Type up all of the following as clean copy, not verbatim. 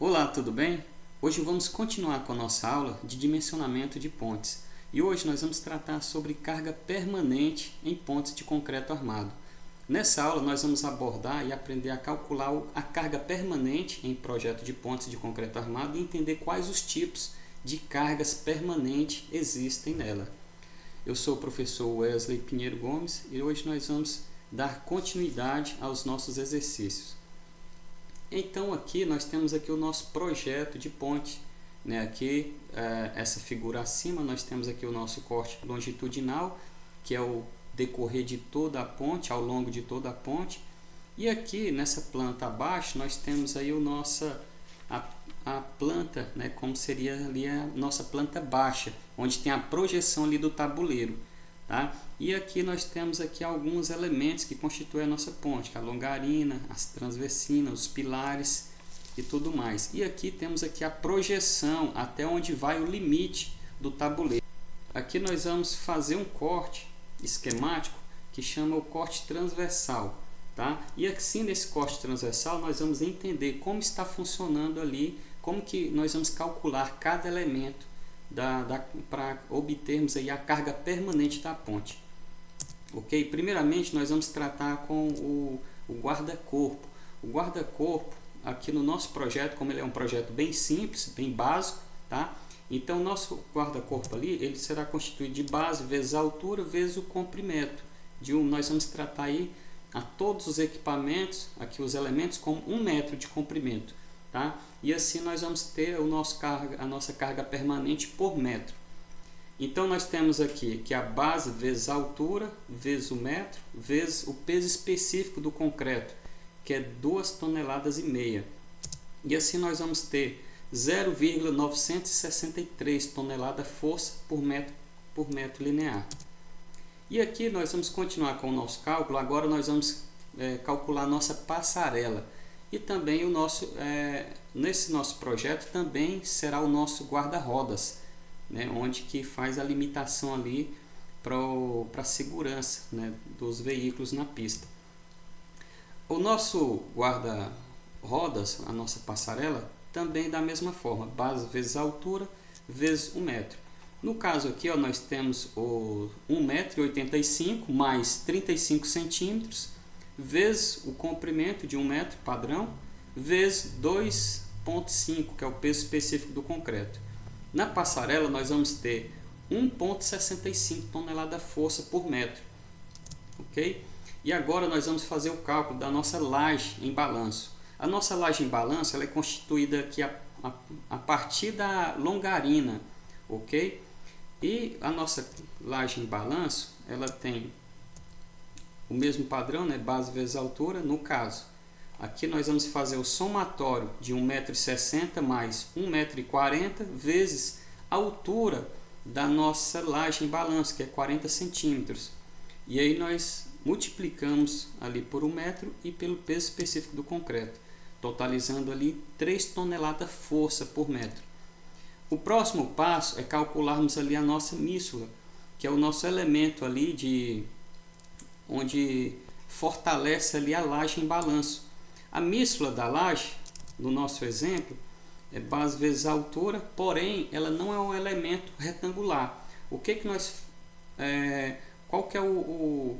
Olá, tudo bem? Hoje vamos continuar com a nossa aula de dimensionamento de pontes. E hoje nós vamos tratar sobre carga permanente em pontes de concreto armado. Nessa aula nós vamos abordar e aprender a calcular a carga permanente em projeto de pontes de concreto armado e entender quais os tipos de cargas permanentes existem nela. Eu sou o professor Wesley Pinheiro Gomes e hoje nós vamos dar continuidade aos nossos exercícios. Então aqui nós temos aqui o nosso projeto de ponte, né? Aqui essa figura acima nós temos aqui o nosso corte longitudinal, que é o decorrer de toda a ponte, ao longo de toda a ponte. E aqui nessa planta abaixo nós temos aí a planta, né? Como seria ali a nossa planta baixa, onde tem a projeção ali do tabuleiro. Tá? E aqui nós temos aqui alguns elementos que constituem a nossa ponte, a longarina, as transversinas, os pilares e tudo mais. E aqui temos aqui a projeção até onde vai o limite do tabuleiro. Aqui nós vamos fazer um corte esquemático que chama o corte transversal. Tá? E assim nesse corte transversal nós vamos entender como está funcionando ali, como que nós vamos calcular cada elemento para obtermos aí a carga permanente da ponte. Ok? Primeiramente nós vamos tratar com o guarda-corpo. O guarda-corpo aqui no nosso projeto, como ele é um projeto bem simples, bem básico, tá? Então o nosso guarda-corpo ali ele será constituído de base vezes a altura vezes o comprimento. Nós vamos tratar aí a todos os equipamentos, aqui os elementos, com 1 metro de comprimento. Tá? E assim nós vamos ter a nossa carga permanente por metro. Então nós temos aqui que a base vezes a altura, vezes o metro, vezes o peso específico do concreto, que é 2,5 toneladas. E assim nós vamos ter 0,963 toneladas força por metro linear. E aqui nós vamos continuar com o nosso cálculo. Agora nós vamos calcular a nossa passarela. E também nesse nosso projeto também será o nosso guarda-rodas, né, onde que faz a limitação ali para a segurança, né, dos veículos na pista. O nosso guarda-rodas, a nossa passarela, também da mesma forma, base vezes a altura vezes o metro. No caso aqui nós temos o 1,85 m mais 35 centímetros, vezes o comprimento de 1 metro padrão, vezes 2,5, que é o peso específico do concreto. Na passarela nós vamos ter 1,65 tonelada força por metro. Ok? E agora nós vamos fazer o cálculo da nossa laje em balanço. A nossa laje em balanço ela é constituída aqui a partir da longarina. Ok? E a nossa laje em balanço ela tem o mesmo padrão, né? Base vezes altura. No caso, aqui nós vamos fazer o somatório de 1,60 m mais 1,40 m vezes a altura da nossa laje em balanço, que é 40 centímetros. E aí nós multiplicamos ali por 1 metro e pelo peso específico do concreto, totalizando ali 3 toneladas força por metro. O próximo passo é calcularmos ali a nossa mísula, que é o nosso elemento ali onde fortalece ali a laje em balanço. A mísula da laje, no nosso exemplo, é base vezes a altura, porém ela não é um elemento retangular. Qual que é o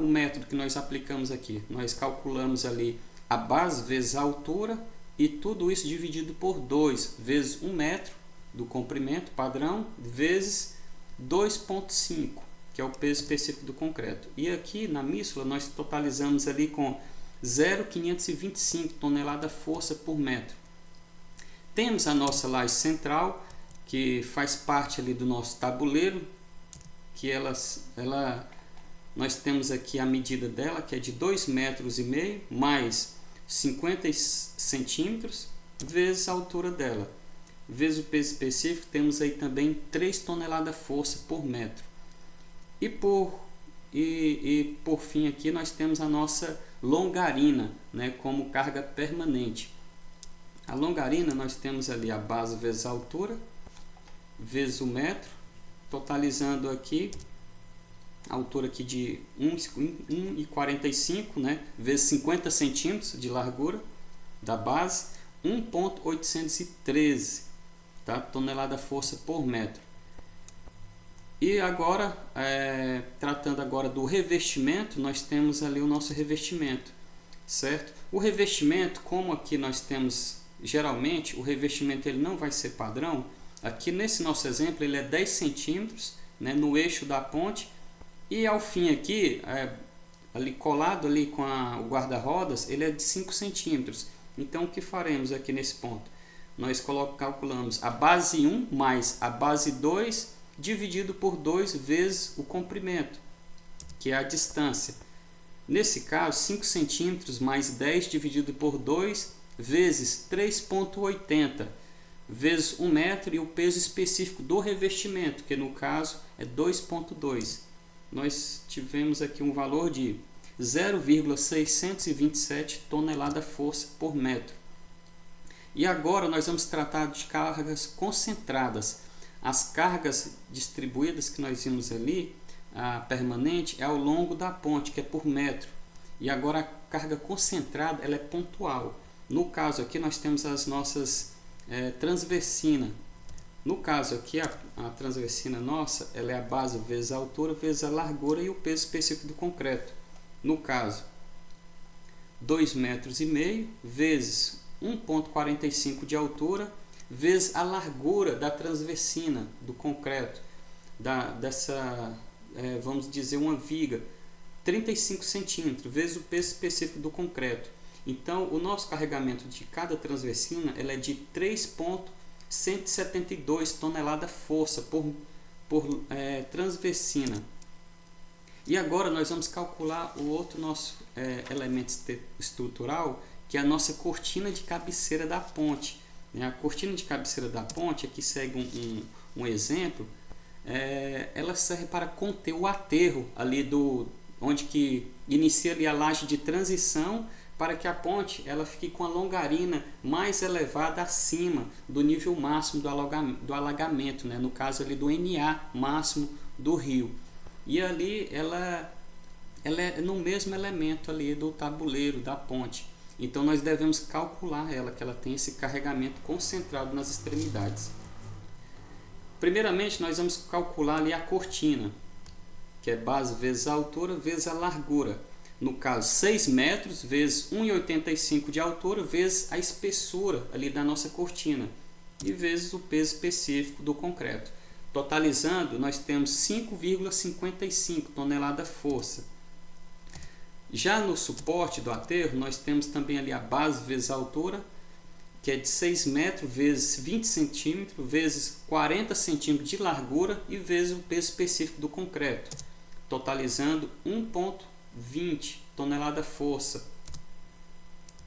método que nós aplicamos aqui? Nós calculamos ali a base vezes a altura e tudo isso dividido por 2 vezes 1 metro do comprimento padrão vezes 2,5, que é o peso específico do concreto. E aqui na mísula nós totalizamos ali com 0,525 tonelada força por metro. Temos a nossa laje central, que faz parte ali do nosso tabuleiro, que nós temos aqui a medida dela, que é de 2,5 metros mais 50 centímetros vezes a altura dela, vezes o peso específico. Temos aí também 3 toneladas força por metro. E por fim aqui nós temos a nossa longarina, né, como carga permanente. A longarina nós temos ali a base vezes a altura vezes o metro, totalizando aqui a altura aqui de 1,45, né, vezes 50 centímetros de largura da base, 1,813, tá? Tonelada-força por metro. E agora, tratando agora do revestimento, nós temos ali o nosso revestimento, certo? O revestimento, como aqui nós temos, geralmente, o revestimento ele não vai ser padrão. Aqui nesse nosso exemplo, ele é 10 centímetros, né, no eixo da ponte, e ao fim aqui, ali colado ali com o guarda-rodas, ele é de 5 centímetros. Então, o que faremos aqui nesse ponto? Nós calculamos a base 1 mais a base 2 dividido por 2 vezes o comprimento, que é a distância. Nesse caso, 5 centímetros mais 10 dividido por 2 vezes 3,80 vezes 1 metro e o peso específico do revestimento, que no caso é 2,2. Nós tivemos aqui um valor de 0,627 tonelada-força por metro. E agora nós vamos tratar de cargas concentradas. As cargas distribuídas que nós vimos ali, a permanente, é ao longo da ponte, que é por metro. E agora a carga concentrada ela é pontual. No caso aqui nós temos as nossas transversinas. No caso aqui a transversina nossa ela é a base vezes a altura vezes a largura e o peso específico do concreto. No caso, 2,5 metros vezes 1,45 de altura vezes a largura da transversina do concreto, vamos dizer uma viga, 35 centímetros vezes o peso específico do concreto. Então, o nosso carregamento de cada transversina ela é de 3,172 tonelada-força por transversina. E agora nós vamos calcular o outro nosso elemento estrutural, que é a nossa cortina de cabeceira da ponte. A cortina de cabeceira da ponte, aqui segue um exemplo, ela serve para conter o aterro ali onde que inicia ali a laje de transição, para que a ponte ela fique com a longarina mais elevada acima do nível máximo do alagamento, né? No caso ali do NA máximo do rio. E ali ela é no mesmo elemento ali do tabuleiro da ponte. Então nós devemos calcular que ela tem esse carregamento concentrado nas extremidades. Primeiramente nós vamos calcular ali a cortina, que é base vezes a altura vezes a largura. No caso, 6 metros vezes 1,85 de altura vezes a espessura ali da nossa cortina e vezes o peso específico do concreto. Totalizando, nós temos 5,55 tonelada-força. Já no suporte do aterro, nós temos também ali a base vezes a altura, que é de 6 metros vezes 20 centímetros vezes 40 centímetros de largura e vezes o peso específico do concreto, totalizando 1,20 tonelada-força.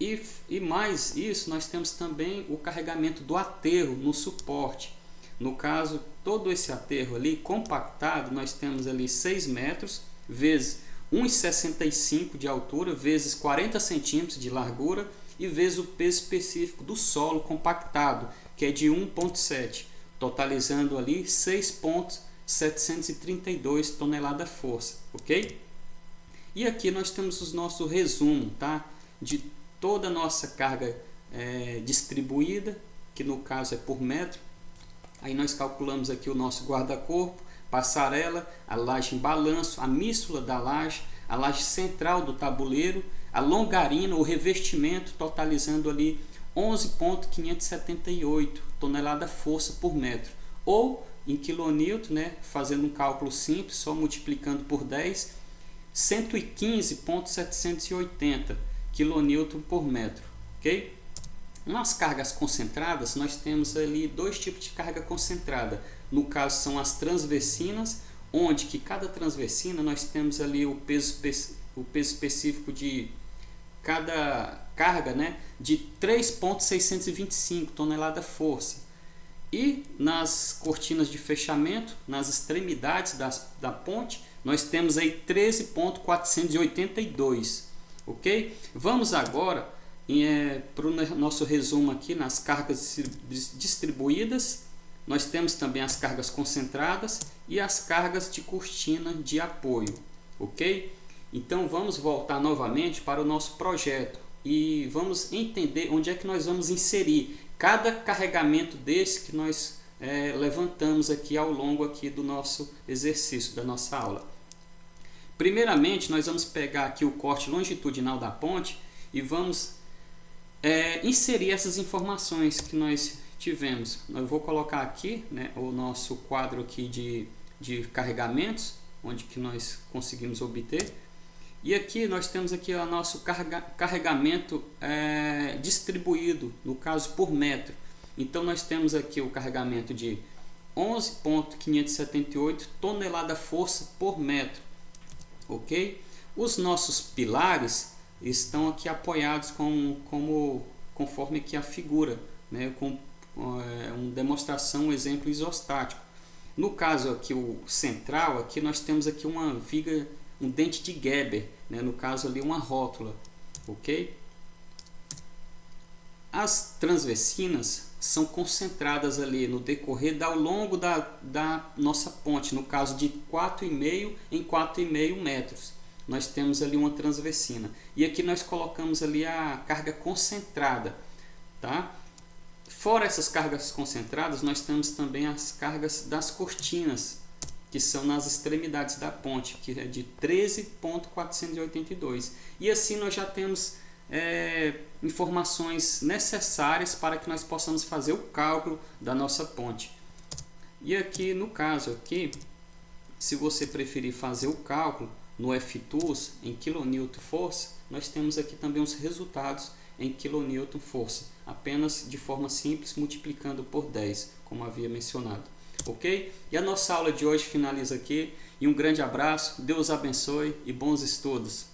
E mais isso, nós temos também o carregamento do aterro no suporte. No caso, todo esse aterro ali compactado, nós temos ali 6 metros vezes 1,65 de altura vezes 40 centímetros de largura e vezes o peso específico do solo compactado, que é de 1,7, totalizando ali 6,732 tonelada-força, ok? E aqui nós temos o nosso resumo, tá? De toda a nossa carga distribuída, que no caso é por metro. Aí nós calculamos aqui o nosso guarda-corpo, passarela, a laje em balanço, a míscula da laje, a laje central do tabuleiro, a longarina, o revestimento, totalizando ali 11,578 tonelada-força por metro. Ou em quilonewton, né, fazendo um cálculo simples, só multiplicando por 10, 115,780 kN por metro, ok? Nas cargas concentradas, nós temos ali dois tipos de carga concentrada. No caso, são as transversinas, onde que cada transversina nós temos ali o peso específico de cada carga, né, de 3,625 tonelada-força. E nas cortinas de fechamento, nas extremidades da ponte, nós temos aí 13,482, ok? Vamos agora para o nosso resumo aqui nas cargas distribuídas. Nós temos também as cargas concentradas e as cargas de cortina de apoio, ok? Então vamos voltar novamente para o nosso projeto. e vamos entender onde é que nós vamos inserir cada carregamento desse que nós levantamos aqui ao longo aqui do nosso exercício, da nossa aula. Primeiramente, nós vamos pegar aqui o corte longitudinal da ponte e vamos inserir essas informações que nós tivemos. Eu vou colocar aqui, né, o nosso quadro aqui de carregamentos, onde que nós conseguimos obter. E aqui nós temos aqui o nosso carregamento distribuído, no caso por metro. Então nós temos aqui o carregamento de 11,578 tonelada-força por metro, ok? Os nossos pilares estão aqui apoiados conforme aqui a figura, né, com uma demonstração, um exemplo isostático. No caso aqui o central, aqui nós temos aqui uma viga, um dente de Geber, né? No caso ali uma rótula, ok? As transversinas são concentradas ali no decorrer ao longo da nossa ponte, no caso de 4,5 em 4,5 metros. Nós temos ali uma transversina. E aqui nós colocamos ali a carga concentrada, tá? Fora essas cargas concentradas, nós temos também as cargas das cortinas, que são nas extremidades da ponte, que é de 13,482. E assim nós já temos informações necessárias para que nós possamos fazer o cálculo da nossa ponte. E aqui no caso aqui, se você preferir fazer o cálculo no F-TOOLS em kN força, nós temos aqui também os resultados em kN força, apenas de forma simples multiplicando por 10, como havia mencionado. Ok? E a nossa aula de hoje finaliza aqui. E um grande abraço, Deus abençoe e bons estudos!